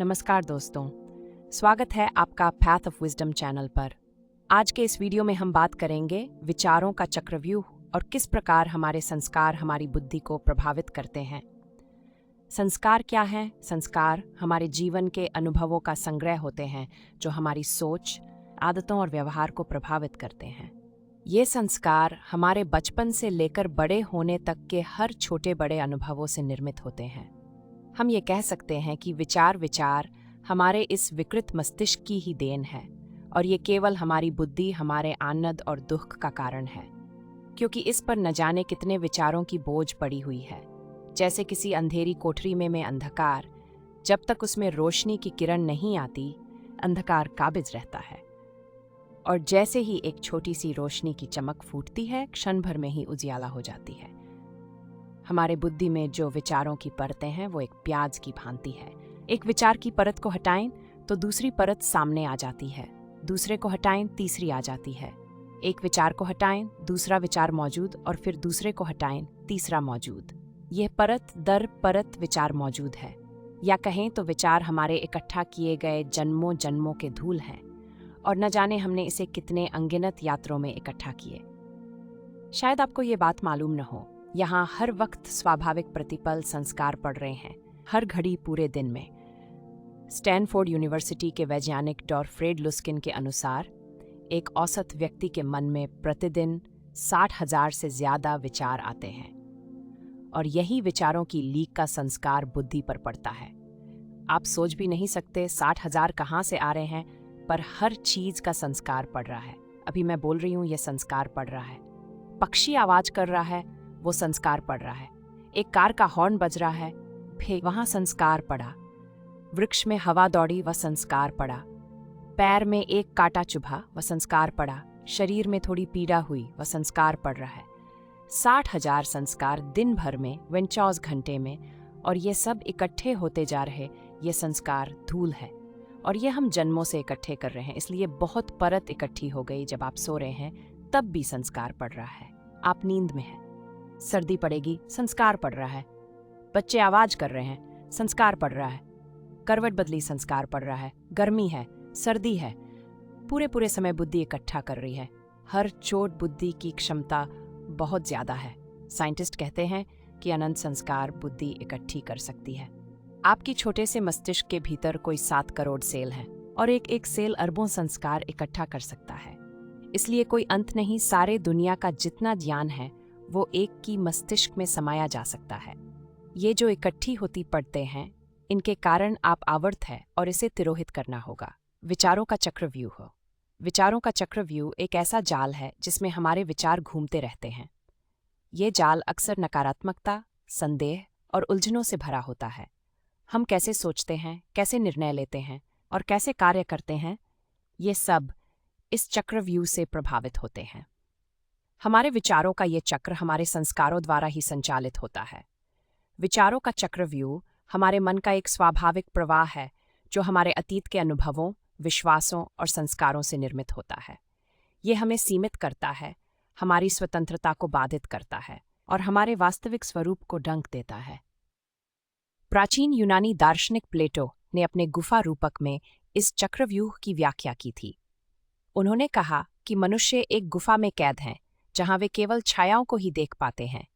नमस्कार दोस्तों, स्वागत है आपका पैथ ऑफ विजडम चैनल पर। आज के इस वीडियो में हम बात करेंगे विचारों का चक्रव्यूह और किस प्रकार हमारे संस्कार हमारी बुद्धि को प्रभावित करते हैं। संस्कार क्या हैं? संस्कार हमारे जीवन के अनुभवों का संग्रह होते हैं जो हमारी सोच, आदतों और व्यवहार को प्रभावित करते हैं। ये संस्कार हमारे बचपन से लेकर बड़े होने तक के हर छोटे बड़े अनुभवों से निर्मित होते हैं। हम ये कह सकते हैं कि विचार हमारे इस विकृत मस्तिष्क की ही देन है और ये केवल हमारी बुद्धि, हमारे आनंद और दुख का कारण है, क्योंकि इस पर न जाने कितने विचारों की बोझ पड़ी हुई है। जैसे किसी अंधेरी कोठरी में अंधकार, जब तक उसमें रोशनी की किरण नहीं आती, अंधकार काबिज रहता है। और जैसे ही एक छोटी सी रोशनी की चमक फूटती है, क्षण भर में ही उजियाला हो जाती है। हमारे बुद्धि में जो विचारों की परतें हैं वो एक प्याज की भांति है। एक विचार की परत को हटाएं तो दूसरी परत सामने आ जाती है, दूसरे को हटाएं तीसरी आ जाती है। एक विचार को हटाएं, दूसरा विचार मौजूद, और फिर दूसरे को हटाएं, तीसरा मौजूद। यह परत दर परत विचार मौजूद है, या कहें तो विचार हमारे इकट्ठा किए गए जन्मों जन्मों के धूल हैं और न जाने हमने इसे कितने अनगिनत यात्रों में इकट्ठा किए। शायद आपको ये बात मालूम न हो, यहाँ हर वक्त स्वाभाविक प्रतिपल संस्कार पड़ रहे हैं, हर घड़ी पूरे दिन में। स्टैनफोर्ड यूनिवर्सिटी के वैज्ञानिक डॉ. फ्रेड लुस्किन के अनुसार एक औसत व्यक्ति के मन में प्रतिदिन 60,000 से ज्यादा विचार आते हैं और यही विचारों की लीक का संस्कार बुद्धि पर पड़ता है। आप सोच भी नहीं सकते 60,000 कहाँ से आ रहे हैं, पर हर चीज का संस्कार पड़ रहा है। अभी मैं बोल रही हूँ, यह संस्कार पड़ रहा है। पक्षी आवाज कर रहा है, वो संस्कार पड़ रहा है। एक कार का हॉर्न बज रहा है, फिर वहां संस्कार पड़ा। वृक्ष में हवा दौड़ी, वह संस्कार पड़ा। पैर में एक कांटा चुभा, वह संस्कार पड़ा। शरीर में थोड़ी पीड़ा हुई, वह संस्कार पड़ रहा है। 60,000 संस्कार दिन भर में, 24 घंटे में, और ये सब इकट्ठे होते जा रहे। ये संस्कार धूल है और ये हम जन्मों से इकट्ठे कर रहे हैं, इसलिए बहुत परत इकट्ठी हो गई। जब आप सो रहे हैं तब भी संस्कार पड़ रहा है। आप नींद में हैं, सर्दी पड़ेगी, संस्कार पड़ रहा है। बच्चे आवाज कर रहे हैं, संस्कार पड़ रहा है। करवट बदली, संस्कार पड़ रहा है। गर्मी है, सर्दी है, पूरे समय बुद्धि इकट्ठा कर रही है। हर चोट बुद्धि की क्षमता बहुत ज्यादा है। साइंटिस्ट कहते हैं कि अनंत संस्कार बुद्धि इकट्ठी कर सकती है। आपकी छोटे से मस्तिष्क के भीतर कोई 7 करोड़ सेल हैं और एक सेल अरबों संस्कार इकट्ठा कर सकता है। इसलिए कोई अंत नहीं, सारे दुनिया का जितना ज्ञान है वो एक की मस्तिष्क में समाया जा सकता है। ये जो इकट्ठी होती पड़ते हैं, इनके कारण आप आवर्त है और इसे तिरोहित करना होगा। विचारों का चक्रव्यूह। विचारों का चक्रव्यूह एक ऐसा जाल है जिसमें हमारे विचार घूमते रहते हैं। ये जाल अक्सर नकारात्मकता, संदेह और उलझनों से भरा होता है। हम कैसे सोचते हैं, कैसे निर्णय लेते हैं और कैसे कार्य करते हैं, ये सब इस चक्रव्यूह से प्रभावित होते हैं। हमारे विचारों का ये चक्र हमारे संस्कारों द्वारा ही संचालित होता है। विचारों का चक्रव्यूह हमारे मन का एक स्वाभाविक प्रवाह है जो हमारे अतीत के अनुभवों, विश्वासों और संस्कारों से निर्मित होता है। ये हमें सीमित करता है, हमारी स्वतंत्रता को बाधित करता है और हमारे वास्तविक स्वरूप को डंक देता है। प्राचीन यूनानी दार्शनिक प्लेटो ने अपने गुफा रूपक में इस चक्रव्यूह की व्याख्या की थी। उन्होंने कहा कि मनुष्य एक गुफा में कैद हैं जहां वे केवल छायाओं को ही देख पाते हैं।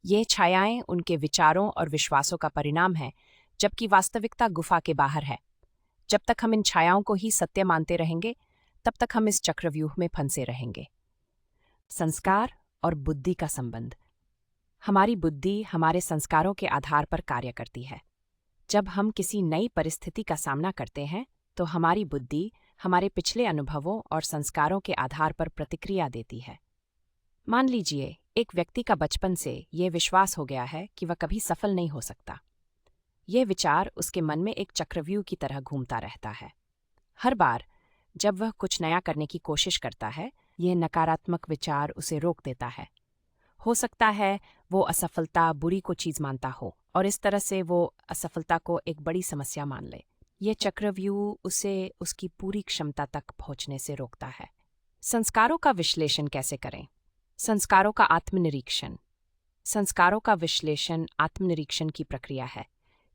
ये छायाएं उनके विचारों और विश्वासों का परिणाम है, जबकि वास्तविकता गुफा के बाहर है। जब तक हम इन छायाओं को ही सत्य मानते रहेंगे, तब तक हम इस चक्रव्यूह में फंसे रहेंगे। संस्कार और बुद्धि का संबंध। हमारी बुद्धि हमारे संस्कारों के आधार पर कार्य करती है। जब हम किसी नई परिस्थिति का सामना करते हैं तो हमारी बुद्धि हमारे पिछले अनुभवों और संस्कारों के आधार पर प्रतिक्रिया देती है। मान लीजिए एक व्यक्ति का बचपन से यह विश्वास हो गया है कि वह कभी सफल नहीं हो सकता। यह विचार उसके मन में एक चक्रव्यूह की तरह घूमता रहता है। हर बार जब वह कुछ नया करने की कोशिश करता है, यह नकारात्मक विचार उसे रोक देता है। हो सकता है वो असफलता बुरी को चीज मानता हो और इस तरह से वो असफलता को एक बड़ी समस्या मान ले। यह चक्रव्यूह उसे उसकी पूरी क्षमता तक पहुंचने से रोकता है। संस्कारों का विश्लेषण कैसे करें? संस्कारों का आत्मनिरीक्षण। संस्कारों का विश्लेषण आत्मनिरीक्षण की प्रक्रिया है।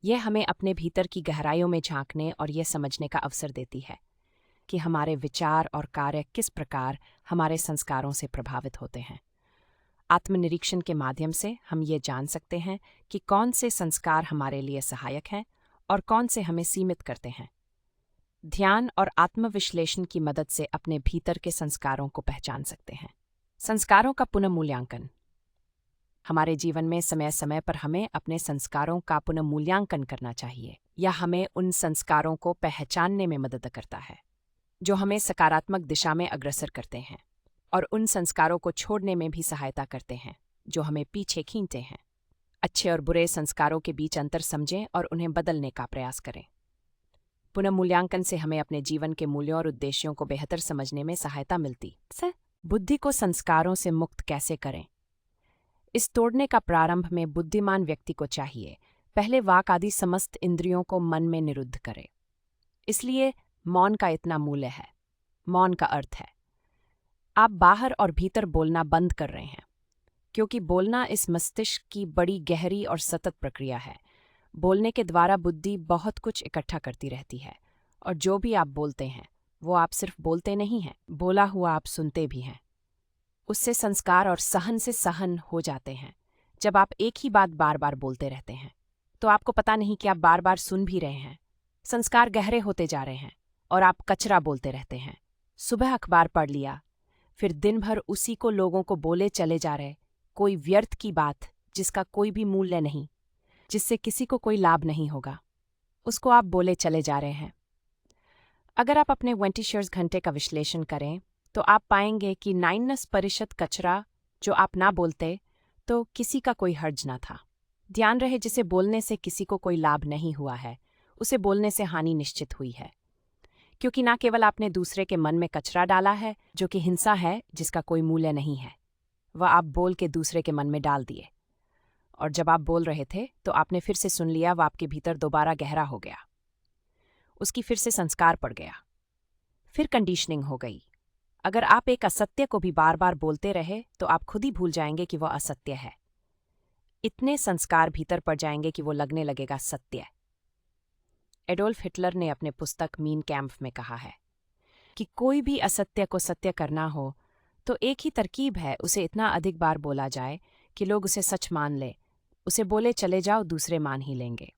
यह हमें अपने भीतर की गहराइयों में झांकने और यह समझने का अवसर देती है कि हमारे विचार और कार्य किस प्रकार हमारे संस्कारों से प्रभावित होते हैं। आत्मनिरीक्षण के माध्यम से हम ये जान सकते हैं कि कौन से संस्कार हमारे लिए सहायक हैं और कौन से हमें सीमित करते हैं। ध्यान और आत्मविश्लेषण की मदद से अपने भीतर के संस्कारों को पहचान सकते हैं। संस्कारों का पुनर्मूल्यांकन। हमारे जीवन में समय समय पर हमें अपने संस्कारों का पुनर्मूल्यांकन करना चाहिए। यह हमें उन संस्कारों को पहचानने में मदद करता है जो हमें सकारात्मक दिशा में अग्रसर करते हैं, और उन संस्कारों को छोड़ने में भी सहायता करते हैं जो हमें पीछे खींचते हैं। अच्छे और बुरे संस्कारों के बीच अंतर समझें और उन्हें बदलने का प्रयास करें। पुनर्मूल्यांकन से हमें अपने जीवन के मूल्यों और उद्देश्यों को बेहतर समझने में सहायता मिलती है। बुद्धि को संस्कारों से मुक्त कैसे करें? इस तोड़ने का प्रारंभ में बुद्धिमान व्यक्ति को चाहिए पहले वाक आदि समस्त इंद्रियों को मन में निरुद्ध करे। इसलिए मौन का इतना मूल्य है। मौन का अर्थ है आप बाहर और भीतर बोलना बंद कर रहे हैं, क्योंकि बोलना इस मस्तिष्क की बड़ी गहरी और सतत प्रक्रिया है। बोलने के द्वारा बुद्धि बहुत कुछ इकट्ठा करती रहती है, और जो भी आप बोलते हैं वो आप सिर्फ बोलते नहीं हैं, बोला हुआ आप सुनते भी हैं। उससे संस्कार और सहन से सहन हो जाते हैं। जब आप एक ही बात बार बार बोलते रहते हैं तो आपको पता नहीं कि आप बार बार सुन भी रहे हैं। संस्कार गहरे होते जा रहे हैं और आप कचरा बोलते रहते हैं। सुबह अखबार पढ़ लिया, फिर दिन भर उसी को लोगों को बोले चले जा रहे, कोई व्यर्थ की बात जिसका कोई भी मूल्य नहीं, जिससे किसी को कोई लाभ नहीं होगा, उसको आप बोले चले जा रहे हैं। अगर आप अपने 24 घंटे का विश्लेषण करें तो आप पाएंगे कि 99% कचरा जो आप ना बोलते तो किसी का कोई हर्ज ना था। ध्यान रहे, जिसे बोलने से किसी को कोई लाभ नहीं हुआ है उसे बोलने से हानि निश्चित हुई है, क्योंकि ना केवल आपने दूसरे के मन में कचरा डाला है जो कि हिंसा है, जिसका कोई मूल्य नहीं है, वह आप बोल के दूसरे के मन में डाल दिए, और जब आप बोल रहे थे तो आपने फिर से सुन लिया, वह आपके भीतर दोबारा गहरा हो गया, उसकी फिर से संस्कार पड़ गया, फिर कंडीशनिंग हो गई। अगर आप एक असत्य को भी बार बार बोलते रहे तो आप खुद ही भूल जाएंगे कि वह असत्य है। इतने संस्कार भीतर पड़ जाएंगे कि वो लगने लगेगा सत्य। एडोल्फ हिटलर ने अपने पुस्तक मीन कैम्फ में कहा है कि कोई भी असत्य को सत्य करना हो तो एक ही तरकीब है, उसे इतना अधिक बार बोला जाए कि लोग उसे सच मान ले। उसे बोले चले जाओ, दूसरे मान ही लेंगे।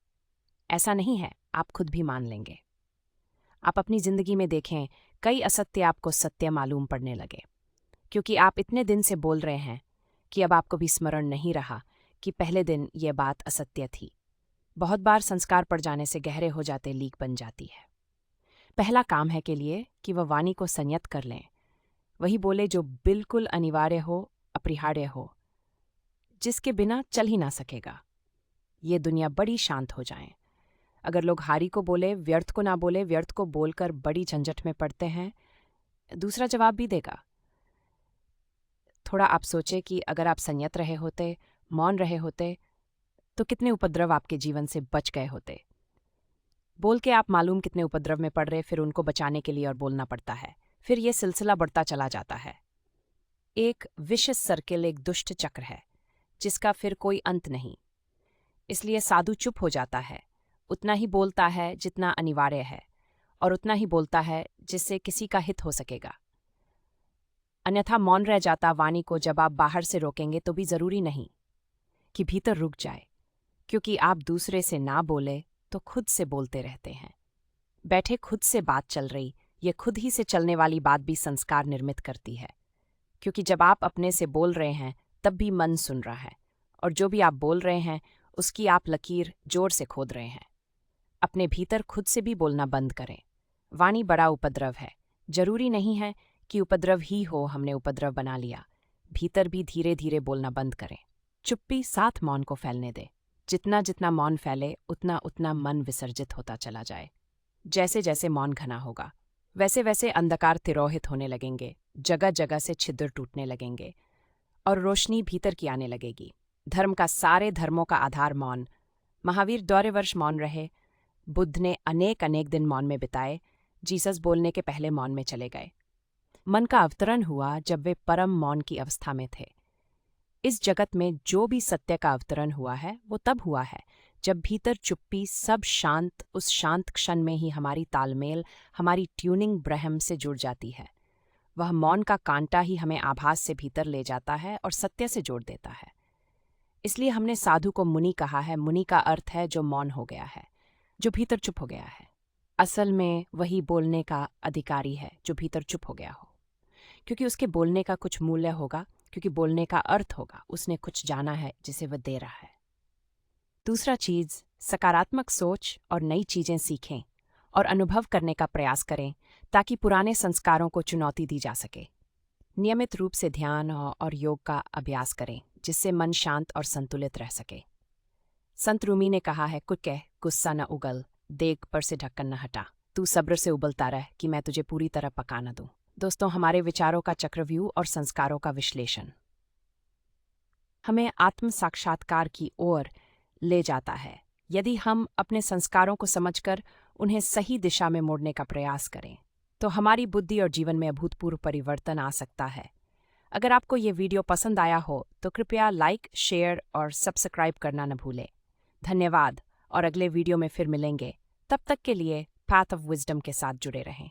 ऐसा नहीं है, आप खुद भी मान लेंगे। आप अपनी जिंदगी में देखें, कई असत्य आपको सत्य मालूम पड़ने लगे, क्योंकि आप इतने दिन से बोल रहे हैं कि अब आपको भी स्मरण नहीं रहा कि पहले दिन ये बात असत्य थी। बहुत बार संस्कार पड़ जाने से गहरे हो जाते लीक बन जाती है। पहला काम है के लिए कि वह वाणी को संयत कर लें। वही बोले जो बिल्कुल अनिवार्य हो, अपरिहार्य हो, जिसके बिना चल ही ना सकेगा। ये दुनिया बड़ी शांत हो जाए। अगर लोग हारी को बोले, व्यर्थ को ना बोले, व्यर्थ को बोलकर बड़ी झंझट में पड़ते हैं, दूसरा जवाब भी देगा। थोड़ा आप सोचे कि अगर आप संयत रहे होते, मौन रहे होते, तो कितने उपद्रव आपके जीवन से बच गए होते। बोल के आप मालूम कितने उपद्रव में पड़ रहे, फिर उनको बचाने के लिए और बोलना पड़ता है, फिर ये सिलसिला बढ़ता चला जाता है। एक विशिष्ट सर्किल, एक दुष्ट चक्र है जिसका फिर कोई अंत नहीं। इसलिए साधु चुप हो जाता है, उतना ही बोलता है जितना अनिवार्य है, और उतना ही बोलता है जिससे किसी का हित हो सकेगा। अन्यथा मौन रह जाता वाणी को जब आप बाहर से रोकेंगे तो भी जरूरी नहीं कि भीतर रुक जाए, क्योंकि आप दूसरे से ना बोले तो खुद से बोलते रहते हैं। बैठे खुद से बात चल रही, ये खुद ही से चलने वाली बात भी संस्कार निर्मित करती है, क्योंकि जब आप अपने से बोल रहे हैं तब भी मन सुन रहा है, और जो भी आप बोल रहे हैं उसकी आप लकीर जोर से खोद रहे हैं। अपने भीतर खुद से भी बोलना बंद करें। वाणी बड़ा उपद्रव है। जरूरी नहीं है कि उपद्रव ही हो, हमने उपद्रव बना लिया। भीतर भी धीरे धीरे बोलना बंद करें। चुप्पी साथ मौन को फैलने दे। जितना जितना मौन फैले उतना उतना मन विसर्जित होता चला जाए। जैसे जैसे मौन घना होगा वैसे वैसे अंधकार तिरोहित होने लगेंगे, जगह जगह से छिद्र टूटने लगेंगे और रोशनी भीतर की आने लगेगी। धर्म का सारे धर्मों का आधार मौन। महावीर 2 वर्ष मौन रहे। बुद्ध ने अनेक अनेक दिन मौन में बिताए। जीसस बोलने के पहले मौन में चले गए। मन का अवतरण हुआ जब वे परम मौन की अवस्था में थे। इस जगत में जो भी सत्य का अवतरण हुआ है वो तब हुआ है जब भीतर चुप्पी, सब शांत, उस शांत क्षण में ही हमारी तालमेल, हमारी ट्यूनिंग ब्रह्म से जुड़ जाती है। वह मौन का कांटा ही हमें आभास से भीतर ले जाता है और सत्य से जोड़ देता है। इसलिए हमने साधु को मुनि कहा है। मुनि का अर्थ है जो मौन हो गया है, जो भीतर चुप हो गया है। असल में वही बोलने का अधिकारी है जो भीतर चुप हो गया हो, क्योंकि उसके बोलने का कुछ मूल्य होगा, क्योंकि बोलने का अर्थ होगा, उसने कुछ जाना है जिसे वह दे रहा है। दूसरा चीज, सकारात्मक सोच और नई चीजें सीखें और अनुभव करने का प्रयास करें ताकि पुराने संस्कारों को चुनौती दी जा सके। नियमित रूप से ध्यान और योग का अभ्यास करें जिससे मन शांत और संतुलित रह सके। संत रूमी ने कहा है, कुछ कह गुस्सा न उगल, देग पर से ढक्कन न हटा, तू सब्र से उबलता रह कि मैं तुझे पूरी तरह पका न दूं। दोस्तों, हमारे विचारों का चक्रव्यूह और संस्कारों का विश्लेषण हमें आत्म साक्षात्कार की ओर ले जाता है। यदि हम अपने संस्कारों को समझकर उन्हें सही दिशा में मोड़ने का प्रयास करें तो हमारी बुद्धि और जीवन में अभूतपूर्व परिवर्तन आ सकता है। अगर आपको ये वीडियो पसंद आया हो तो कृपया लाइक, शेयर और सब्सक्राइब करना न भूलें। धन्यवाद और अगले वीडियो में फिर मिलेंगे। तब तक के लिए पाथ ऑफ विजडम के साथ जुड़े रहें।